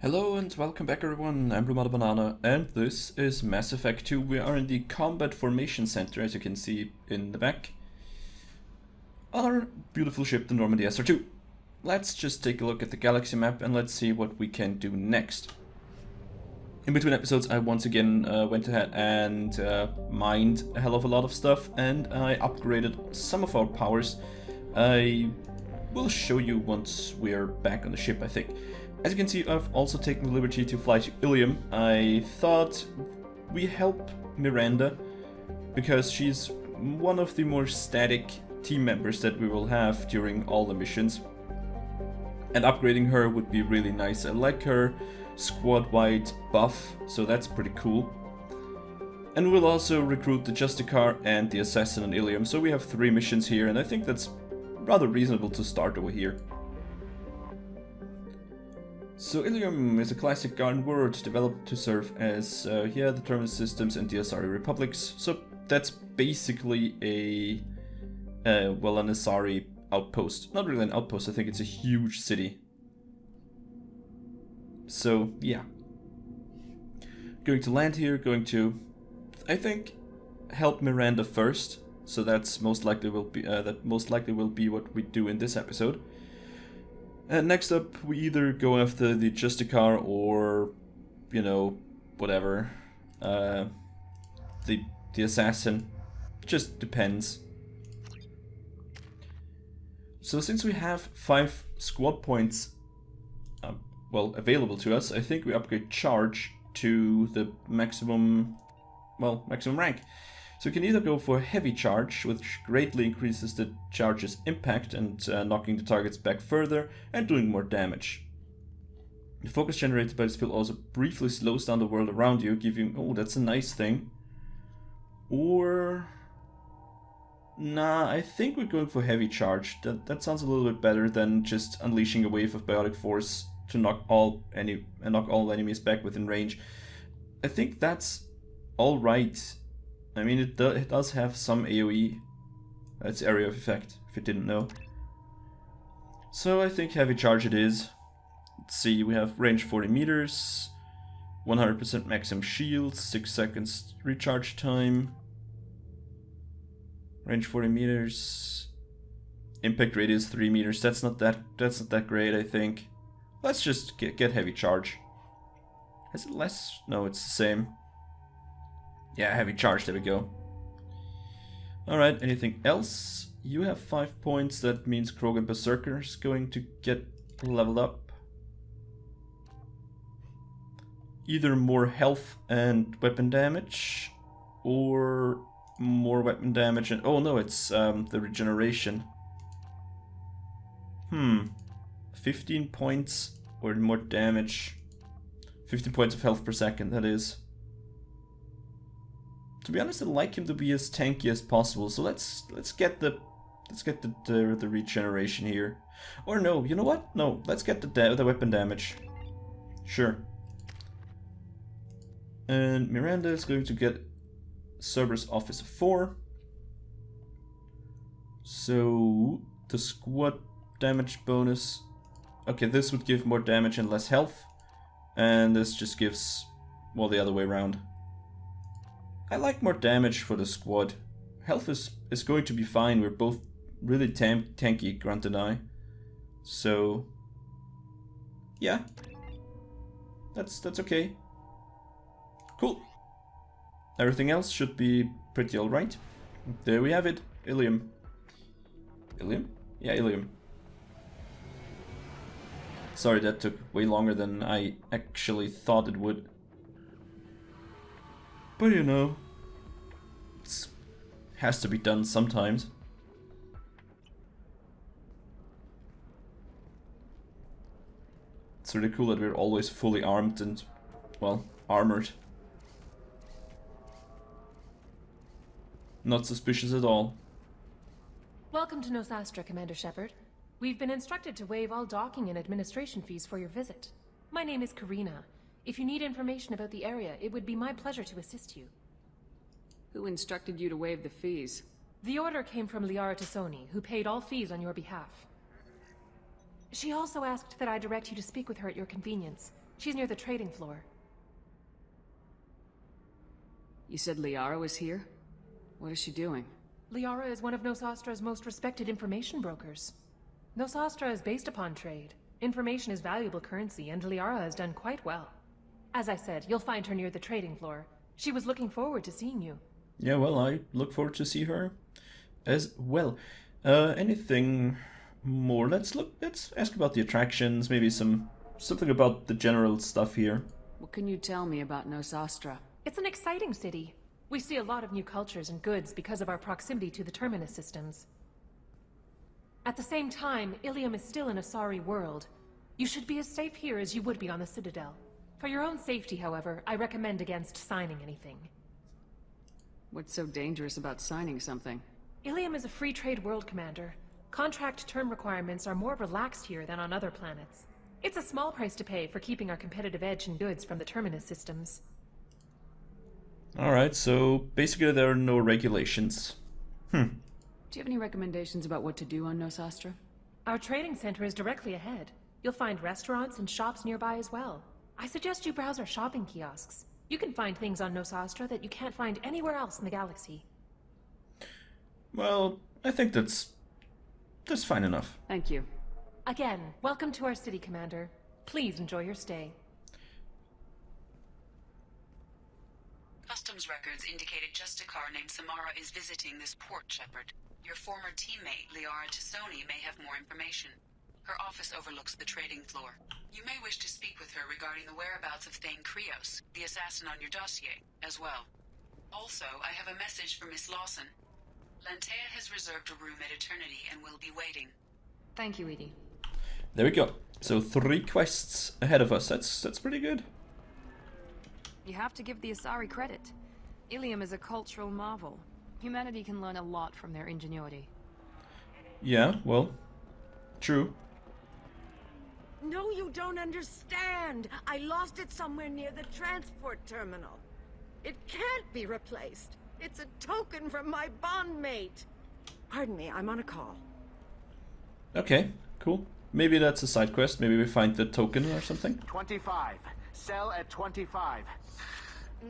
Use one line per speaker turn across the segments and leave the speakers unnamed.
Hello and welcome back everyone, I'm Banana and this is Mass Effect 2. We are in the Combat Formation Center, as you can see in the back, on our beautiful ship, the Normandy SR2. Let's just take a look at the galaxy map and let's see what we can do next. In between episodes I once again went ahead and mined a hell of a lot of stuff, and I upgraded some of our powers. I will show you once we're back on the ship, I think. As you can see, I've also taken the liberty to fly to Illium. I thought we help Miranda because she's one of the more static team members that we will have during all the missions. And upgrading her would be really nice. I like her squad-wide buff, so that's pretty cool. And we'll also recruit the Justicar and the Assassin on Illium, so we have 3 missions here, and I think that's rather reasonable to start over here. So Illium is a classic Garden world developed to serve as the Terminus Systems and DSRE Republics. So that's basically an Asari outpost. Not really an outpost, I think it's a huge city. So yeah. Going to land here, going to, I think, help Miranda first. So that's most likely will be what we do in this episode. And next up, we either go after the Justicar or, you know, whatever, the Assassin. Just depends. So since we have 5 squad points, available to us, I think we upgrade Charge to the maximum rank. So we can either go for Heavy Charge, which greatly increases the charge's impact and knocking the targets back further and doing more damage. The focus generated by this field also briefly slows down the world around you, giving... oh, that's a nice thing. Or... nah, I think we're going for Heavy Charge. That sounds a little bit better than just unleashing a wave of biotic force to knock all enemies back within range. I think that's alright. I mean, it does have some AoE. That's area of effect, if you didn't know. So I think Heavy Charge it is. Let's see, we have range 40 meters, 100% maximum shield, 6 seconds recharge time, range 40 meters, impact radius 3 meters. That's not that great, I think. Let's just get Heavy Charge. Has it less? No, it's the same. Yeah, Heavy Charge, there we go. Alright, anything else? You have 5 points, that means Krogan Berserker is going to get leveled up. Either more health and weapon damage, or more weapon damage and... oh no, it's the regeneration. 15 points or more damage. 15 points of health per second, that is. To be honest, I'd like him to be as tanky as possible, so let's get the regeneration here. Or no, you know what? No, let's get the weapon damage. Sure. And Miranda is going to get Cerberus Office of 4. So the squad damage bonus. Okay, this would give more damage and less health, and this just gives, well, the other way around. I like more damage for the squad. Health is going to be fine. We're both really tanky, Grunt and I. So yeah, that's okay. Cool. Everything else should be pretty alright. There we have it. Illium. Illium? Yeah, Illium. Sorry, that took way longer than I actually thought it would. But you know, it has to be done sometimes. It's really cool that we're always fully armed and, well, armored. Not suspicious at all.
Welcome to Nosastra, Commander Shepard. We've been instructed to waive all docking and administration fees for your visit. My name is Karina. If you need information about the area, it would be my pleasure to assist you.
Who instructed you to waive the fees?
The order came from Liara Tassoni, who paid all fees on your behalf. She also asked that I direct you to speak with her at your convenience. She's near the trading floor.
You said Liara was here? What is she doing?
Liara is one of Nosastra's most respected information brokers. Nosastra is based upon trade. Information is valuable currency, and Liara has done quite well. As I said, you'll find her near the trading floor. She was looking forward to seeing you.
Yeah, well, I look forward to see her as well. Anything more? Let's ask about the attractions, maybe something about the general stuff here.
What can you tell me about Nosastra?
It's an exciting city. We see a lot of new cultures and goods because of our proximity to the terminus systems. At the same time, Illium is still in a sorry world. You should be as safe here as you would be on the Citadel. For your own safety, however, I recommend against signing anything.
What's so dangerous about signing something?
Illium is a free trade world, Commander. Contract term requirements are more relaxed here than on other planets. It's a small price to pay for keeping our competitive edge in goods from the terminus systems.
Alright, so basically there are no regulations.
Do you have any recommendations about what to do on Nosastra?
Our trading center is directly ahead. You'll find restaurants and shops nearby as well. I suggest you browse our shopping kiosks. You can find things on Nosastra that you can't find anywhere else in the galaxy.
Well, I think that's fine enough.
Thank you.
Again, welcome to our city, Commander. Please enjoy your stay.
Customs records indicated Justicar named Samara is visiting this port, Shepard. Your former teammate, Liara Tassoni, may have more information. Her office overlooks the trading floor. You may wish to speak with her regarding the whereabouts of Thane Krios, the assassin on your dossier, as well. Also, I have a message for Miss Lawson. Lantea has reserved a room at Eternity and will be waiting.
Thank you, Edie.
There we go. So 3 quests ahead of us. That's pretty good.
You have to give the Asari credit. Illium is a cultural marvel. Humanity can learn a lot from their ingenuity.
Yeah, well, true.
No, you don't understand. I lost it somewhere near the transport terminal. It can't be replaced. It's a token from my bondmate. Pardon me, I'm on a call.
Okay, cool. Maybe that's a side quest. Maybe we find the token or something.
25. Sell at 25.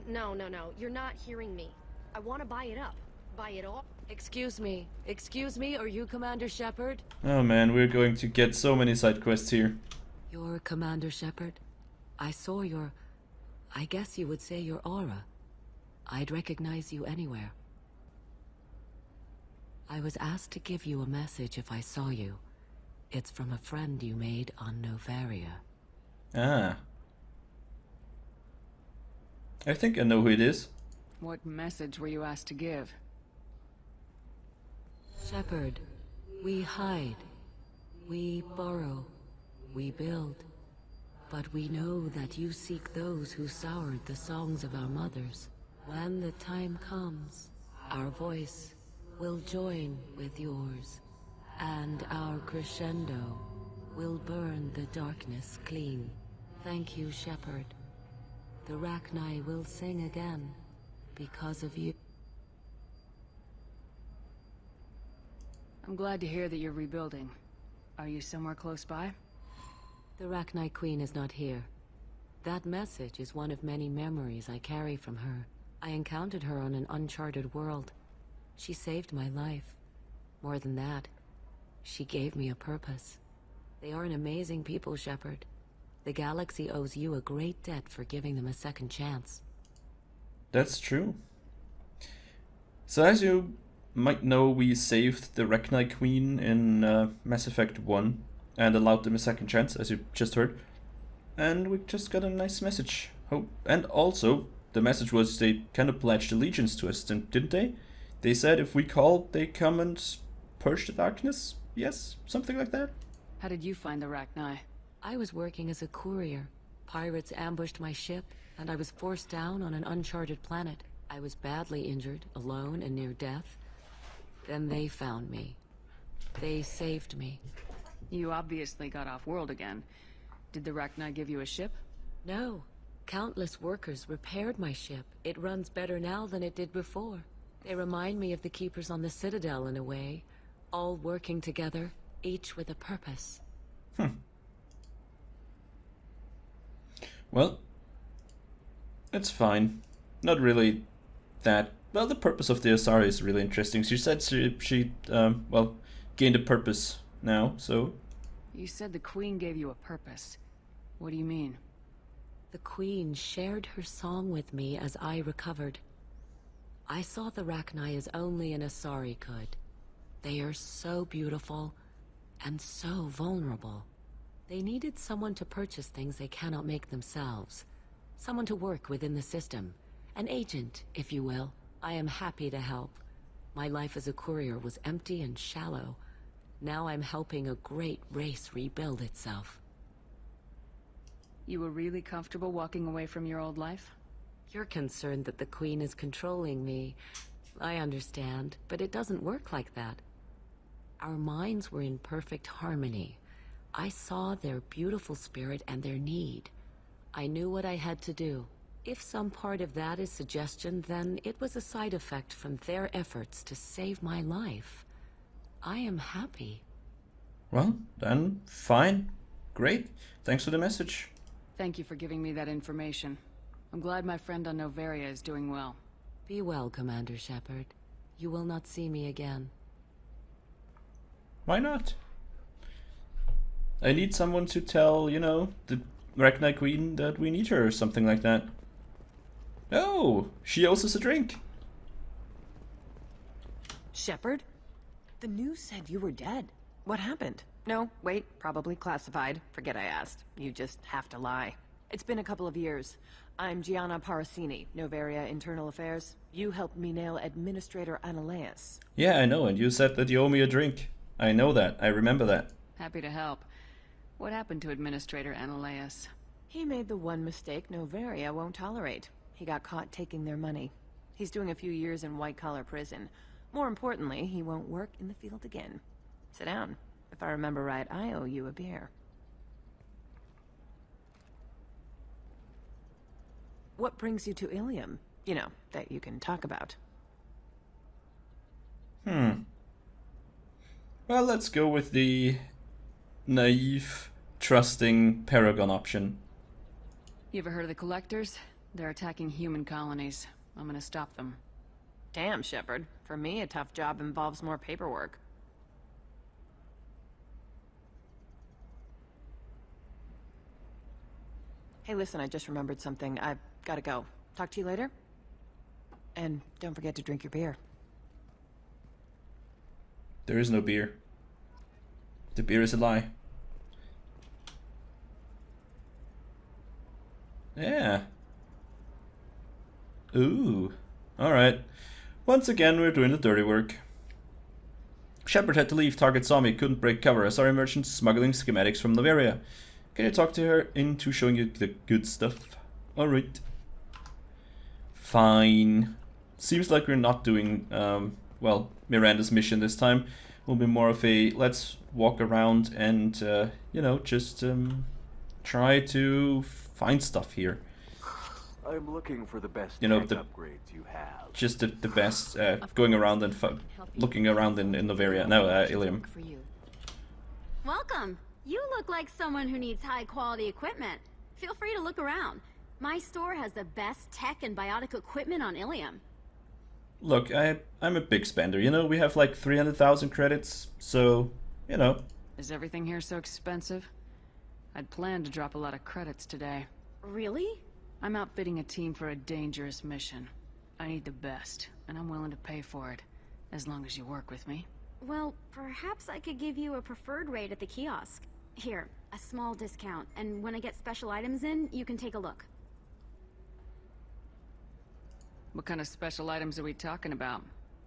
No. You're not hearing me. I want to buy it up. Buy it all.
Excuse me, are you Commander Shepard?
Oh man, we're going to get so many side quests here.
You're Commander Shepard? I saw I guess you would say your aura. I'd recognize you anywhere. I was asked to give you a message if I saw you. It's from a friend you made on Novaria.
Ah. I think I know who it is.
What message were you asked to give?
Shepard, we hide. We borrow. We build. But we know that you seek those who soured the songs of our mothers. When the time comes, our voice will join with yours, and our crescendo will burn the darkness clean. Thank you, Shepard. The Rachni will sing again because of you.
I'm glad to hear that you're rebuilding. Are you somewhere close by?
The Rachni Queen is not here. That message is one of many memories I carry from her. I encountered her on an uncharted world. She saved my life. More than that, she gave me a purpose. They are an amazing people, Shepard. The galaxy owes you a great debt for giving them a second chance.
That's true. So as you might know, we saved the Rachni Queen in Mass Effect 1 and allowed them a second chance, as you just heard. And we just got a nice message. Oh, and also, the message was they kind of pledged allegiance to us, didn't they? They said if we call, they come and purge the darkness? Yes? Something like that?
How did you find the Rachni?
I was working as a courier. Pirates ambushed my ship, and I was forced down on an uncharted planet. I was badly injured, alone and near death. Then they found me. They saved me.
You obviously got off-world again. Did the Rachni give you a ship?
No. Countless workers repaired my ship. It runs better now than it did before. They remind me of the Keepers on the Citadel in a way. All working together, each with a purpose.
Well, it's fine. Not really that... Well, the purpose of the Asari is really interesting. She said she well, gained a purpose now, so...
You said the Queen gave you a purpose. What do you mean?
The Queen shared her song with me as I recovered. I saw the Rachni as only an Asari could. They are so beautiful, and so vulnerable. They needed someone to purchase things they cannot make themselves. Someone to work within the system. An agent, if you will. I am happy to help. My life as a courier was empty and shallow. Now I'm helping a great race rebuild itself.
You were really comfortable walking away from your old life?
You're concerned that the Queen is controlling me. I understand, but it doesn't work like that. Our minds were in perfect harmony. I saw their beautiful spirit and their need. I knew what I had to do. If some part of that is suggestion, then it was a side effect from their efforts to save my life. I am happy.
Well, then, fine. Great. Thanks for the message.
Thank you for giving me that information. I'm glad my friend on Noveria is doing well.
Be well, Commander Shepard. You will not see me again.
Why not? I need someone to tell, you know, the Rachni Queen that we need her or something like that. Oh, she owes us a drink.
Shepard? The news said you were dead. What happened? No, wait, probably classified. Forget I asked. You just have to lie. It's been a couple of years. I'm Gianna Parasini, Noveria Internal Affairs. You helped me nail Administrator Analeas.
Yeah, I know, and you said that you owe me a drink. I know that. I remember that.
Happy to help. What happened to Administrator Analeas?
He made the one mistake Noveria won't tolerate. He got caught taking their money. He's doing a few years in white-collar prison. More importantly, he won't work in the field again. Sit down. If I remember right, I owe you a beer. What brings you to Illium? You know, that you can talk about.
Well, let's go with the naive, trusting paragon option.
You ever heard of the Collectors? They're attacking human colonies. I'm gonna stop them.
Damn, Shepard. For me, a tough job involves more paperwork. Hey, listen, I just remembered something. I've gotta go. Talk to you later? And don't forget to drink your beer.
There is no beer. The beer is a lie. Yeah. Ooh. Alright. Once again, we're doing the dirty work. Shepard had to leave. Target saw me, couldn't break cover. Asari merchant smuggling schematics from Noveria. Can you talk to her into showing you the good stuff? Alright. Fine. Seems like we're not doing, well, Miranda's mission this time. Will be more of a let's walk around and, you know, just try to find stuff here.
I'm looking for the best
You know,
tech
the
upgrades you have.
just the best going around and looking around in Noveria. No, Illium.
Welcome. You look like someone who needs high-quality equipment. Feel free to look around. My store has the best tech and biotic equipment on Illium.
Look, I'm a big spender. You know, we have like 300,000 credits, so, you know.
Is everything here so expensive? I'd planned to drop a lot of credits today.
Really?
I'm outfitting a team for a dangerous mission. I need the best, and I'm willing to pay for it, as long as you work with me.
Well, perhaps I could give you a preferred rate at the kiosk. Here, a small discount, and when I get special items in, you can take a look.
What kind of special items are we talking about?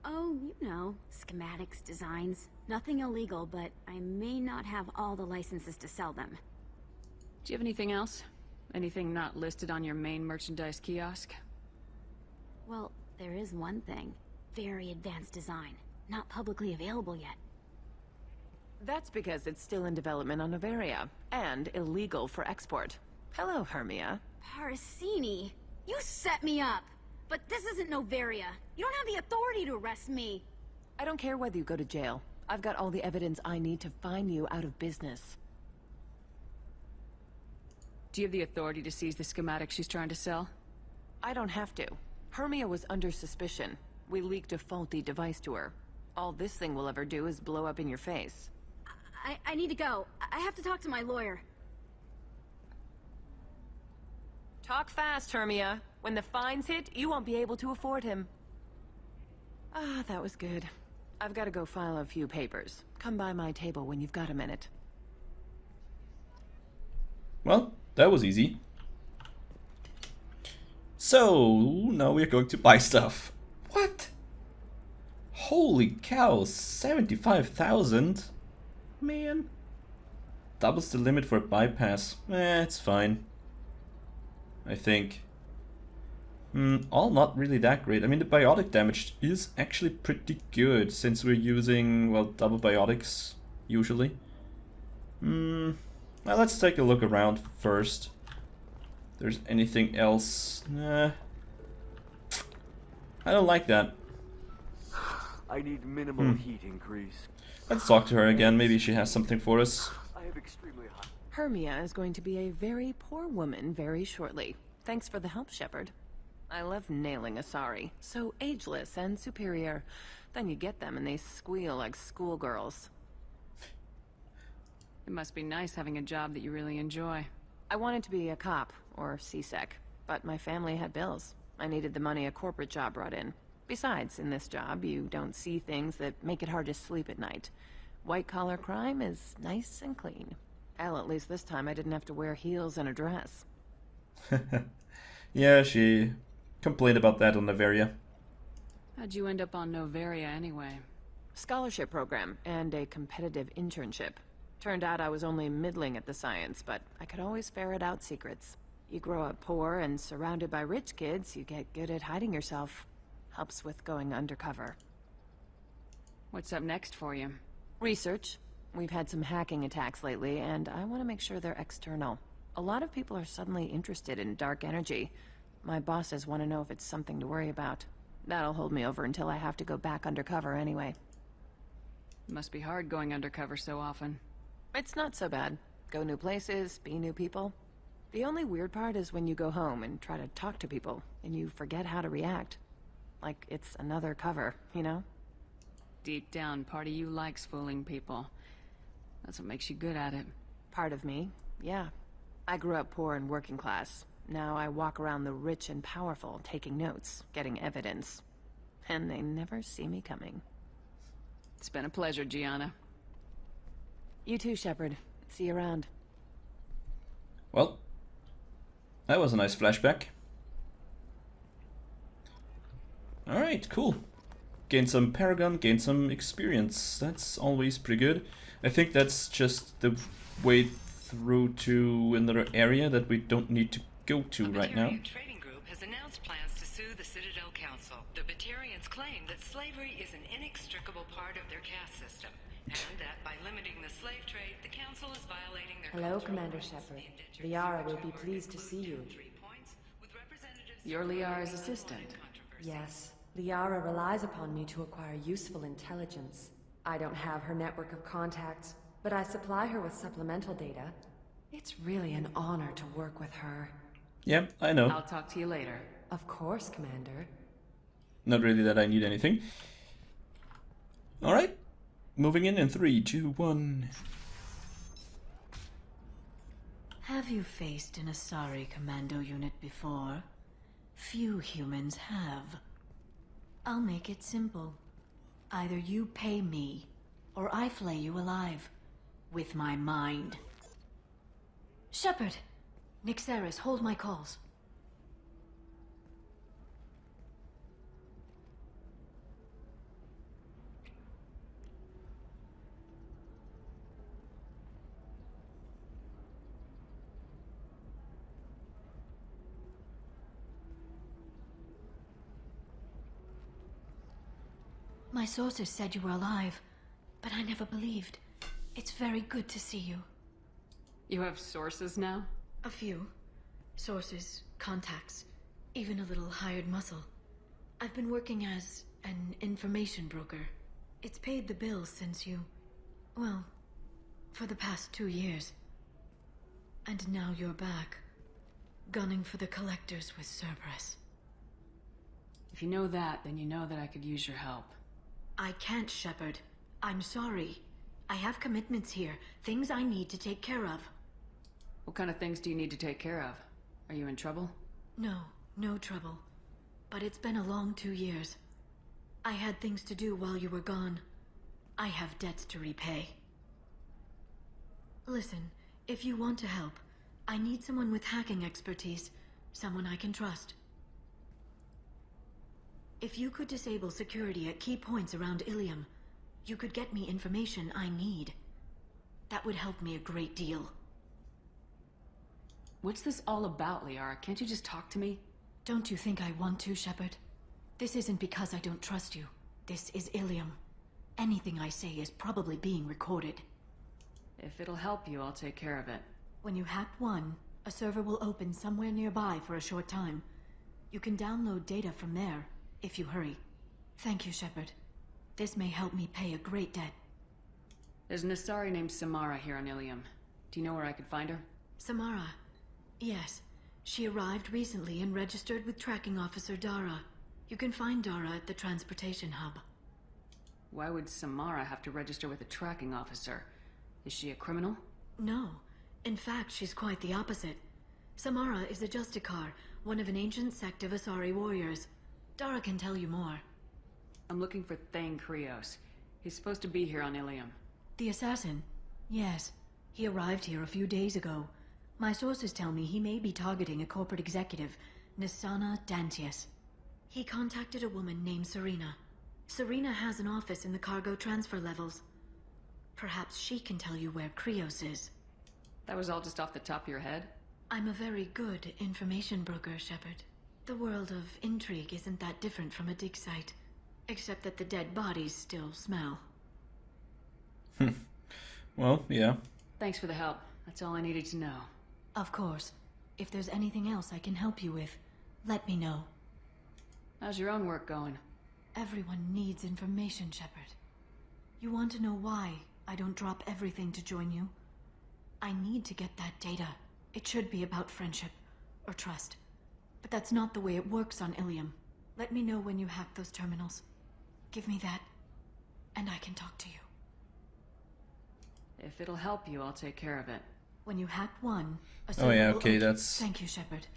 Oh, you know, schematics, designs. Nothing illegal, but I may not have all the licenses to sell them.
Do you have anything else? Anything not listed on your main merchandise kiosk?
Well, there is one thing. Very advanced design. Not publicly available yet.
That's because it's still in development on Noveria, and illegal for export. Hello, Hermia.
Parasini, you set me up! But this isn't Noveria. You don't have the authority to arrest me.
I don't care whether you go to jail. I've got all the evidence I need to find you out of business.
Do you have the authority to seize the schematic she's trying to sell?
I don't have to. Hermia was under suspicion. We leaked a faulty device to her. All this thing will ever do is blow up in your face.
I need to go. I have to talk to my lawyer.
Talk fast, Hermia. When the fines hit, you won't be able to afford him. Ah, that was good. I've got to go file a few papers. Come by my table when you've got a minute.
Well, that was easy. So, now we're going to buy stuff. What? Holy cow, 75,000? Man. Doubles the limit for a bypass. It's fine. I think. All not really that great. I mean, the biotic damage is actually pretty good since we're using, well, double biotics usually. Well, let's take a look around first. If there's anything else. I don't like that.
I need minimal heat increase.
Let's talk to her again. Maybe she has something for us.
I have extremely high.
Hermia is going to be a very poor woman very shortly. Thanks for the help, Shepard. I love nailing Asari. So ageless and superior. Then you get them and they squeal like schoolgirls.
It must be nice having a job that you really enjoy.
I wanted to be a cop, or CSEC, but my family had bills. I needed the money a corporate job brought in. Besides, in this job, you don't see things that make it hard to sleep at night. White-collar crime is nice and clean. Hell, at least this time I didn't have to wear heels and a dress.
Yeah, she complained about that on Noveria.
How'd you end up on Noveria anyway?
Scholarship program and a competitive internship. Turned out I was only middling at the science, but I could always ferret out secrets. You grow up poor and surrounded by rich kids, you get good at hiding yourself. Helps with going undercover.
What's up next for you?
Research. We've had some hacking attacks lately, and I want to make sure they're external. A lot of people are suddenly interested in dark energy. My bosses want to know if it's something to worry about. That'll hold me over until I have to go back undercover anyway.
It must be hard going undercover so often.
It's not so bad. Go new places, be new people. The only weird part is when you go home and try to talk to people, and you forget how to react. Like it's another cover, you know?
Deep down, part of you likes fooling people. That's what makes you good at it.
Part of me, yeah. I grew up poor and working class. Now I walk around the rich and powerful, taking notes, getting evidence. And they never see me coming.
It's been a pleasure, Gianna.
You too, Shepard. See you around.
Well, that was a nice flashback. Alright, cool. Gain some paragon, gain some experience. That's always pretty good. I think that's just the way through to another area that we don't need to go to right now.
The Trading Group has announced plans to sue the Citadel Council. The Batarians claim that slavery is an inextricable part of their caste system, and that by limiting the slave trade, the Council is violating their
Hello,
cultural
Commander
rights.
Shepard.
The
Liara will be
report
pleased to see you.
includes 3 points, with representatives
You're
from
Liara's
the
assistant.
controversy.
Yes, Liara relies upon me to acquire useful intelligence. I don't have her network of contacts, but I supply her with supplemental data. It's really an honor to work with her.
Yeah, I know.
I'll talk to you later.
Of course, Commander.
Not really that I need anything. Alright. Moving in 3, 2, 1.
Have you faced an Asari commando unit before? Few humans have. I'll make it simple. Either you pay me, or I flay you alive. With my mind. Shepard! Nixeris, hold my calls. My sources said you were alive, but I never believed. It's very good to see you.
You have sources now?
A few. Sources, contacts, even a little hired muscle. I've been working as an information broker. It's paid the bills since you... well, for the past 2 years. And now you're back.
gunning for the collectors with Cerberus.
If you know that, then you know that I could use your help.
I can't, Shepard. I'm sorry. I have commitments here, things I need to take care of.
What kind of things do you need to take care of? Are you in trouble?
No, no trouble. But it's been a long 2 years. I had things to do while you were gone. I have debts to repay. Listen, if you want to help, I need someone with hacking expertise, someone I can trust. If you could disable security at key points around Illium, you could get me information I need. That would help me a great deal.
What's this all about, Liara? Can't you just talk to me?
Don't you think I want to, Shepard? This isn't because I don't trust you. This is Illium. Anything I say is probably being recorded.
If it'll help you, I'll take care of it.
When you hack one, a server will open somewhere nearby for a short time. You can download data from there, if you hurry. Thank you, Shepard. This may help me pay a great debt.
There's an Asari named Samara here on Illium. Do you know where I could find her?
Samara? Yes. She arrived recently and registered with Tracking Officer Dara. You can find Dara at the transportation hub.
Why would Samara have to register with a tracking officer? Is she a criminal?
No. In fact, she's quite the opposite. Samara is a Justicar, one of an ancient sect of Asari warriors. Dara can tell you more.
I'm looking for Thane Krios. He's supposed to be here on Illium.
The assassin? Yes. He arrived here a few days ago. My sources tell me he may be targeting a corporate executive, Nisana Dantius. He contacted a woman named Serena. Serena has an office in the cargo transfer levels. Perhaps she can tell you where Krios is.
That was all just off the top of your head?
I'm a very good information broker, Shepard. The world of intrigue isn't that different from a dig site, except that the dead bodies still smell.
Well, yeah.
Thanks for the help. That's all I needed to know.
Of course. If there's anything else I can help you with, let me know.
How's your own work going?
Everyone needs information, Shepard. You want to know why I don't drop everything to join you? I need to get that data. It should be about friendship, or trust. But that's not the way it works on Illium. Let me know when you hack those terminals. Give me that, and I can talk to you.
If it'll help you, I'll take care of it.
When you hack one, a
Oh yeah,
server will
okay,
open-
that's...
Thank you, Shepard.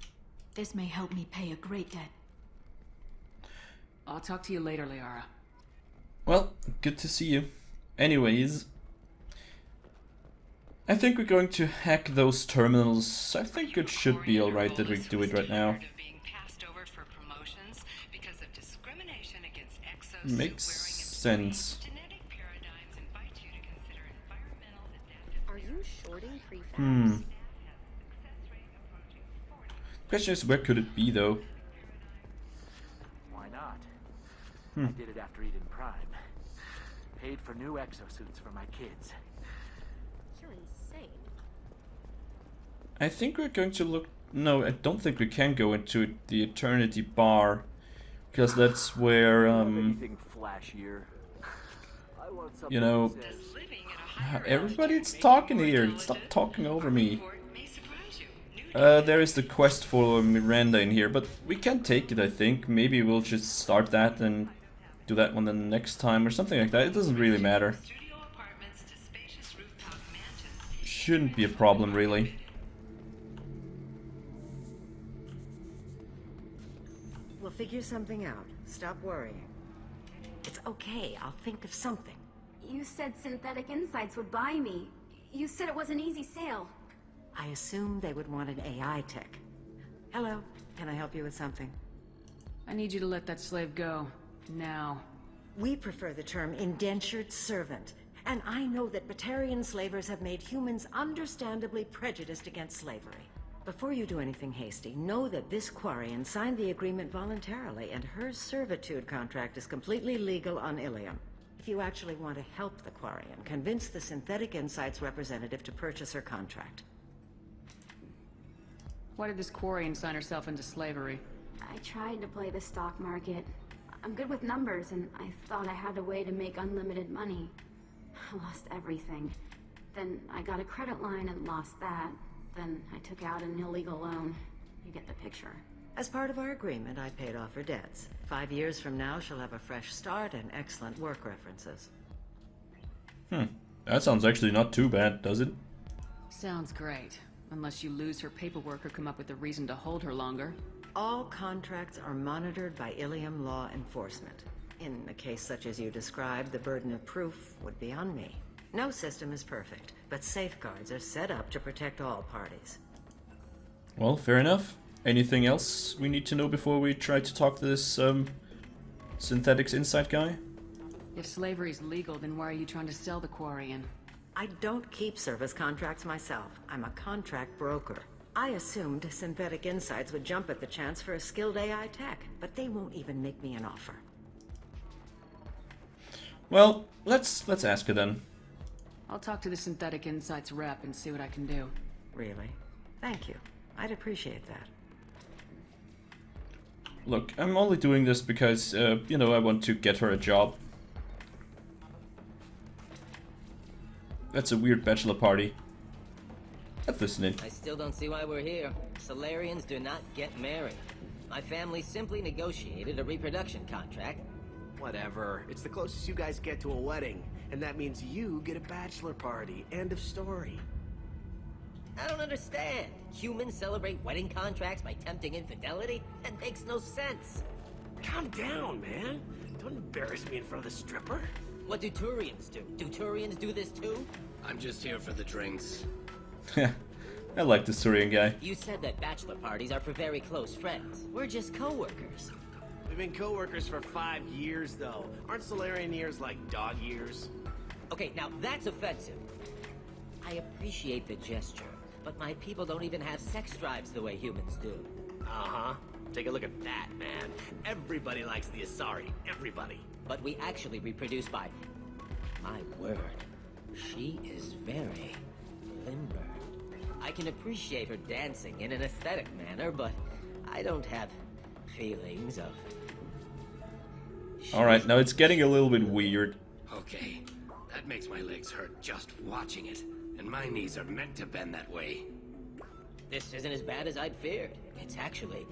This may help me pay a great debt.
I'll talk to you later, Liara.
Well, good to see you. Anyways, I think we're going to hack those terminals. I think it should be alright that we do it right now. Makes sense.
Are you shorting prefabs?
Question is, where could it be though?
Why not? I did it after Eden Prime. Paid for new exosuits for my kids.
You're insane.
I think we're going to look... No, I don't think we can go into the Eternity Bar. Because that's where,
Anything flashier. I want something
you know...
that says,
Everybody's talking here. Stop talking over me. There is the quest for Miranda in here, but we can take it, I think. Maybe we'll just start that and do that one the next time or something like that. It doesn't really matter. Shouldn't be a problem, really.
We'll figure something out. Stop worrying. It's okay. I'll think of something.
You said Synthetic Insights would buy me. You said it was an easy sale.
I assumed they would want an AI tech. Hello. Can I help you with something?
I need you to let that slave go. Now.
We prefer the term indentured servant. And I know that Batarian slavers have made humans understandably prejudiced against slavery. Before you do anything hasty, know that this Quarian signed the agreement voluntarily, and her servitude contract is completely legal on Illium. If you actually want to help the Quarian, convince the Synthetic Insights representative to purchase her contract.
Why did this Quarian sign herself into slavery?
I tried to play the stock market. I'm good with numbers, and I thought I had a way to make unlimited money. I lost everything. Then I got a credit line and lost that. Then I took out an illegal loan. You get the picture.
As part of our agreement, I paid off her debts. 5 years from now, she'll have a fresh start and excellent work references.
That sounds actually not too bad, does it?
Sounds great. Unless you lose her paperwork or come up with a reason to hold her longer.
All contracts are monitored by Illium law enforcement. In a case such as you described, the burden of proof would be on me. No system is perfect, but safeguards are set up to protect all parties.
Well, fair enough. Anything else we need to know before we try to talk to this synthetics insight guy?
If slavery's legal, then why are you trying to sell the Quarian?
I don't keep service contracts myself. I'm a contract broker. I assumed Synthetic Insights would jump at the chance for a skilled AI tech, but they won't even make me an offer.
Well, let's ask her then.
I'll talk to the Synthetic Insights rep and see what I can do.
Really? Thank you. I'd appreciate that.
Look, I'm only doing this because, you know, I want to get her a job. That's a weird bachelor party. Let's listen in.
I still don't see why we're here. Solarians do not get married. My family simply negotiated a reproduction contract.
Whatever. It's the closest you guys get to a wedding. And that means you get a bachelor party. End of story.
I don't understand. Humans celebrate wedding contracts by tempting infidelity? That makes no sense.
Calm down, man. Don't embarrass me in front of the stripper.
What do Turians do? Do Turians do this too?
I'm just here for the drinks.
I like this Turian guy.
You said that bachelor parties are for very close friends. We're just co-workers.
We've been co-workers for 5 years, though. Aren't Solarian years like dog years?
Okay, now that's offensive. I appreciate the gesture, but my people don't even have sex drives the way humans do.
Uh-huh. Take a look at that, man. Everybody likes the Asari. Everybody.
But we actually reproduce by... My word. She is very limber. I can appreciate her dancing in an aesthetic manner, but I don't have feelings of...
Alright, now it's getting a little bit weird.
Okay, that makes my legs hurt just watching it. And my knees are meant to bend that way.
This isn't as bad as I'd feared. It's actually...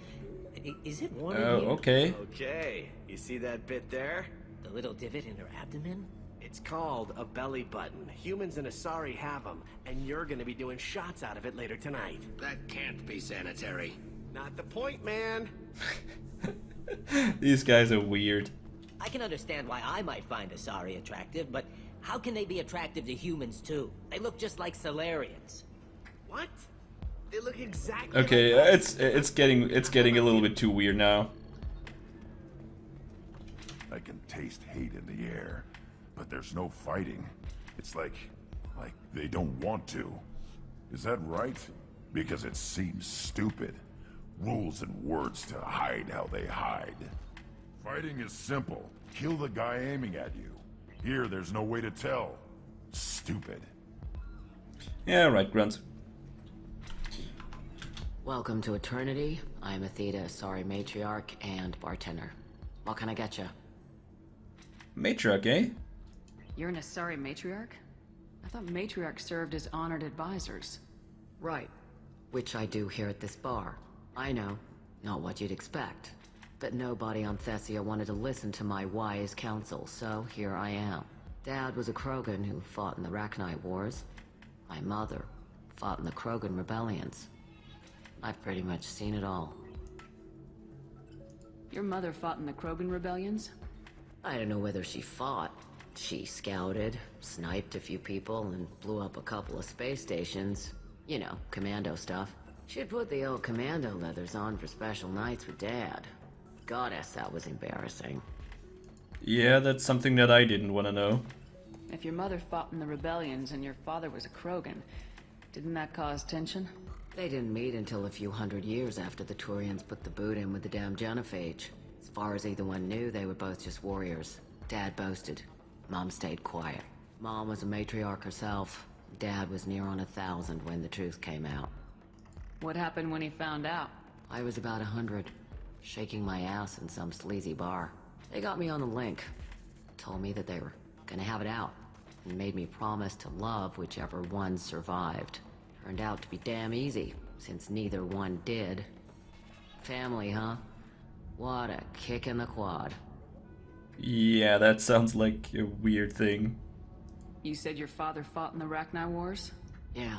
Is it warm
Oh,
in here?
okay.
Okay. You see that bit there?
The little divot in her abdomen?
It's called a belly button. Humans and Asari have them, and you're gonna be doing shots out of it later tonight.
That can't be sanitary.
Not the point, man.
These guys are weird.
I can understand why I might find Asari attractive, but how can they be attractive to humans too? They look just like Solarians.
What? They look exactly
Okay,
like us.
it's getting a little bit too weird now.
I can taste hate in the air, but there's no fighting. It's like they don't want to. Is that right? Because it seems stupid. Rules and words to hide how they hide. Fighting is simple. Kill the guy aiming at you. Here, there's no way to tell. Stupid.
Yeah, right, Grunt.
Welcome to Eternity. I'm Athena, Asari matriarch and bartender. What can I get you?
Matriarch, eh?
You're an Asari matriarch? I thought matriarchs served as honored advisors.
Right. Which I do here at this bar. I know. Not what you'd expect. But nobody on Thessia wanted to listen to my wise counsel, so here I am. Dad was a Krogan who fought in the Rachni Wars. My mother fought in the Krogan rebellions. I've pretty much seen it all.
Your mother fought in the Krogan rebellions?
I don't know whether she fought. She scouted, sniped a few people, and blew up a couple of space stations. You know, commando stuff. She'd put the old commando leathers on for special nights with Dad. Goddess, that was embarrassing.
Yeah, that's something that I didn't want to know.
If your mother fought in the rebellions and your father was a Krogan, didn't that cause tension?
They didn't meet until a few hundred years after the Turians put the boot in with the damn genophage. As far as either one knew, they were both just warriors. Dad boasted. Mom stayed quiet. Mom was a matriarch herself. Dad was near on 1,000 when the truth came out.
What happened when he found out?
I was about 100, shaking my ass in some sleazy bar. They got me on the link. Told me that they were gonna have it out, and made me promise to love whichever one survived. Turned out to be damn easy, since neither one did.
Family, huh? What a kick in the quad.
Yeah, that sounds like a weird thing.
You said your father fought in the Rachni Wars?
Yeah,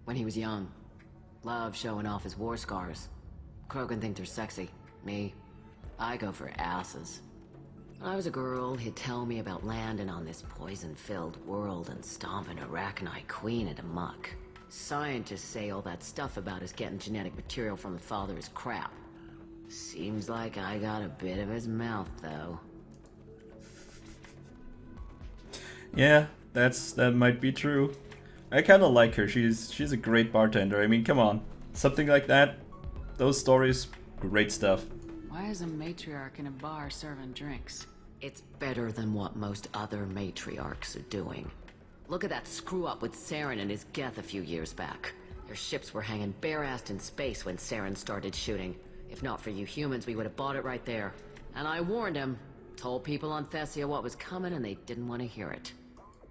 when he was young. Loved showing off his war scars. Krogan think they're sexy. Me, I go for asses. When I was a girl, he'd tell me about landing on this poison-filled world and stomping a Rachni queen into muck. Scientists say all that stuff about us getting genetic material from the father is crap. Seems like I got a bit of his mouth, though.
Yeah, that might be true. I kind of like her. She's a great bartender. I mean, come on, something like that. Those stories, great stuff.
Why is a matriarch in a bar serving drinks?
It's better than what most other matriarchs are doing. Look at that screw-up with Saren and his Geth a few years back. Their ships were hanging bare-assed in space when Saren started shooting. If not for you humans, we would have bought it right there. And I warned him. Told people on Thessia what was coming and they didn't want to hear it.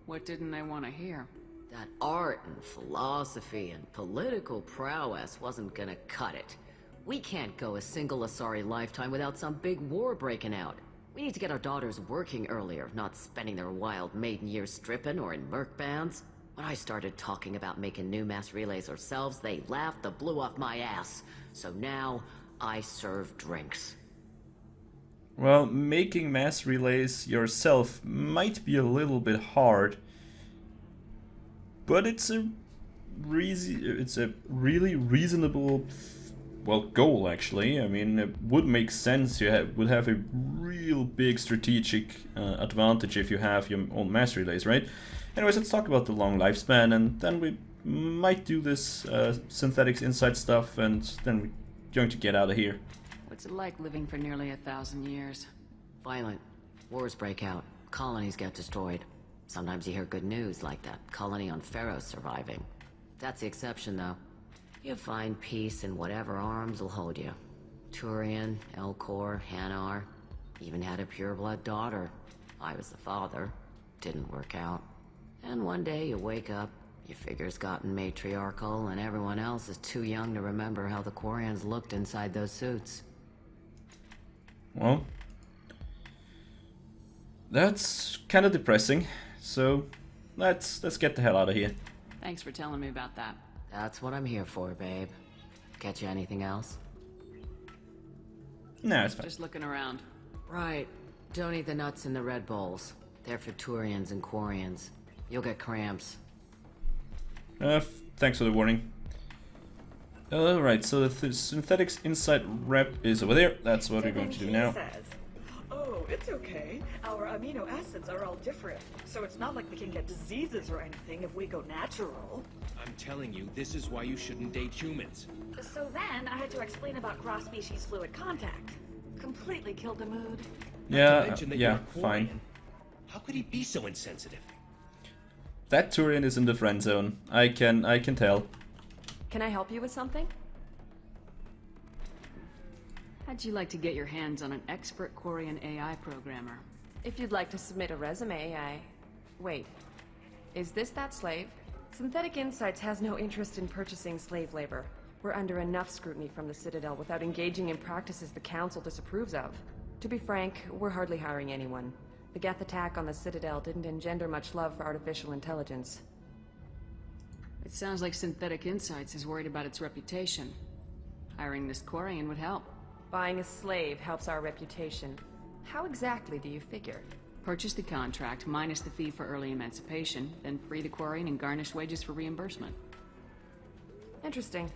What didn't they want to hear?
That art and philosophy and political prowess wasn't gonna cut it. We can't go a single Asari lifetime without some big war breaking out. We need to get our daughters working earlier, not spending their wild maiden years stripping or in merc bands. When I started talking about making new mass relays ourselves, they laughed the blue off my ass. So now, I serve drinks.
Well, making mass relays yourself might be a little bit hard, but it's a really reasonable, well, goal actually. I mean, it would make sense. You would have a real big strategic advantage if you have your own mass relays, right? Anyways, let's talk about the long lifespan, and then we might do this synthetics insight stuff, and then we're going to get out of here.
What's it like living for nearly 1,000 years?
Violent. Wars break out. Colonies get destroyed. Sometimes you hear good news, like that colony on Pharaoh surviving. That's the exception, though. You find peace in whatever arms will hold you. Turian, Elcor, Hanar. Even had a pureblood daughter. I was the father. Didn't work out. And one day you wake up, your figure's gotten matriarchal, and everyone else is too young to remember how the Quarians looked inside those suits.
Well, that's kind of depressing. So, let's get the hell out of here.
Thanks for telling me about that.
That's what I'm here for, babe. Get you anything else?
No, it's fine.
Just looking around.
Right. Don't eat the nuts in the Red Bowls. They're for Turians and Quarians. You'll get cramps.
Thanks for the warning. Alright, so the synthetics insight rep is over there. That's what we're going to do now.
Oh, it's okay. Our amino acids are all different, so it's not like we can get diseases or anything if we go natural.
I'm telling you, this is why you shouldn't date humans.
So then I had to explain about cross-species fluid contact. Completely killed the mood.
Yeah, fine.
How could he be so insensitive?
That Turian is in the friend zone. I can tell.
Can I help you with something?
How'd you like to get your hands on an expert Quarian AI programmer?
If you'd like to submit a resume, Wait. Is this that slave? Synthetic Insights has no interest in purchasing slave labor. We're under enough scrutiny from the Citadel without engaging in practices the Council disapproves of. To be frank, we're hardly hiring anyone. The Geth attack on the Citadel didn't engender much love for artificial intelligence.
It sounds like Synthetic Insights is worried about its reputation. Hiring this Quarian would help.
Buying a slave helps our reputation. How exactly do you figure?
Purchase the contract, minus the fee for early emancipation, then free the Quarian and garnish wages for reimbursement.
Interesting.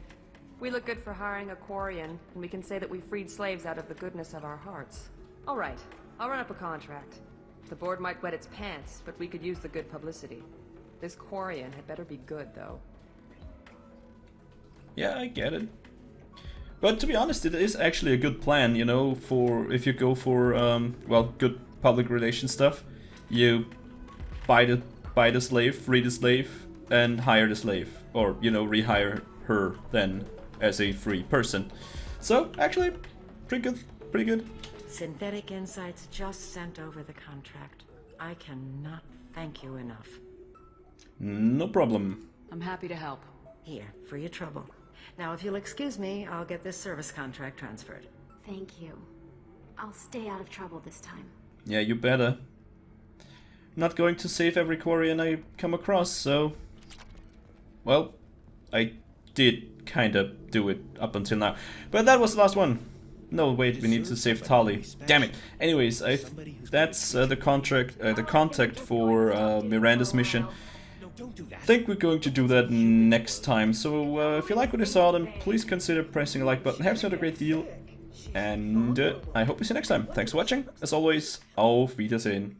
We look good for hiring a Quarian, and we can say that we freed slaves out of the goodness of our hearts. All right, I'll run up a contract. The board might wet its pants, but we could use the good publicity. This Quarian had better be good, though.
Yeah, I get it. But to be honest, it is actually a good plan, you know, for if you go for, well, good public relations stuff. You buy the slave, free the slave, and hire the slave. Or, you know, rehire her then as a free person. So, actually, pretty good, pretty good.
Synthetic Insights just sent over the contract. I cannot thank you enough.
No problem.
I'm happy to help.
Here, for your trouble. Now, if you'll excuse me, I'll get this service contract transferred.
Thank you. I'll stay out of trouble this time.
Yeah, you better. Not going to save every Quarian I come across, so... Well, I did kinda do it up until now. But that was the last one. No, wait, we need to save Tali. Damn it. Anyways, that's the contact for Miranda's mission. I think we're going to do that next time. So if you like what you saw, then please consider pressing a like button. Helps out a great deal. And I hope we see you next time. Thanks for watching. As always, auf Wiedersehen.